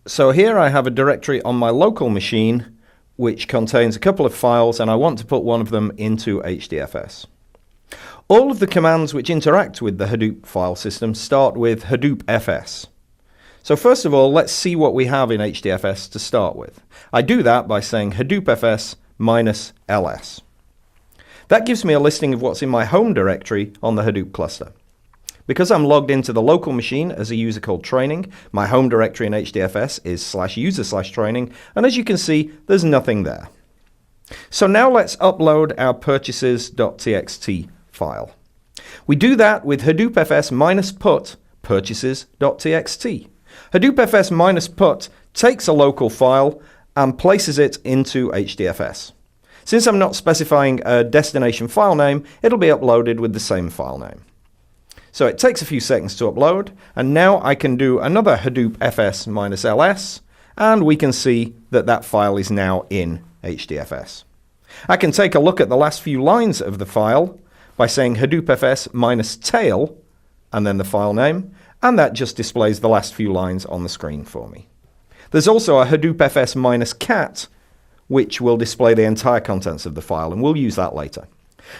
So here I have a directory on my local machine which contains a couple of files, and I want to put one of them into HDFS. All of the commands which interact with the Hadoop file system start with Hadoop FS. So first of all, let's see what we have in HDFS to start with. I do that by saying Hadoop FS minus ls. That gives me a listing of what's in my home directory on the Hadoop cluster. Because I'm logged into the local machine as a user called training, my home directory in HDFS is /user/training, and as you can see, there's nothing there. So now let's upload our purchases.txt file. We do that with Hadoop FS minus put purchases.txt. Hadoop FS minus put takes a local file and places it into HDFS. Since I'm not specifying a destination file name, it'll be uploaded with the same file name. So it takes a few seconds to upload, and now I can do another Hadoop FS minus ls, and we can see that that file is now in HDFS. I can take a look at the last few lines of the file by saying Hadoop FS minus tail, and then the file name, and that just displays the last few lines on the screen for me. There's also a Hadoop FS minus cat, which will display the entire contents of the file, and we'll use that later.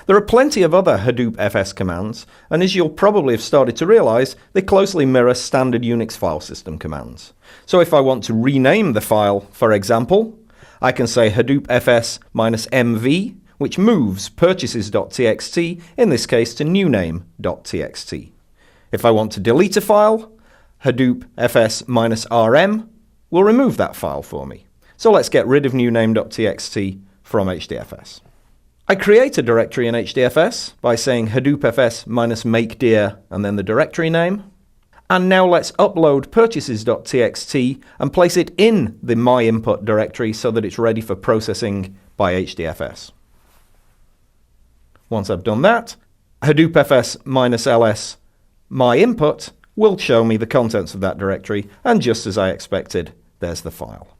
There are plenty of other Hadoop FS commands, and as you'll probably have started to realize, they closely mirror standard Unix file system commands. So if I want to rename the file, for example, I can say Hadoop FS minus mv, which moves purchases.txt, in this case to newname.txt. If I want to delete a file, Hadoop FS minus rm will remove that file for me. So let's get rid of newname.txt from HDFS. I create a directory in HDFS by saying Hadoop FS minus makedir and then the directory name. And now let's upload purchases.txt and place it in the myInput directory so that it's ready for processing by HDFS. Once I've done that, Hadoop FS minus ls myInput will show me the contents of that directory, and just as I expected, there's the file.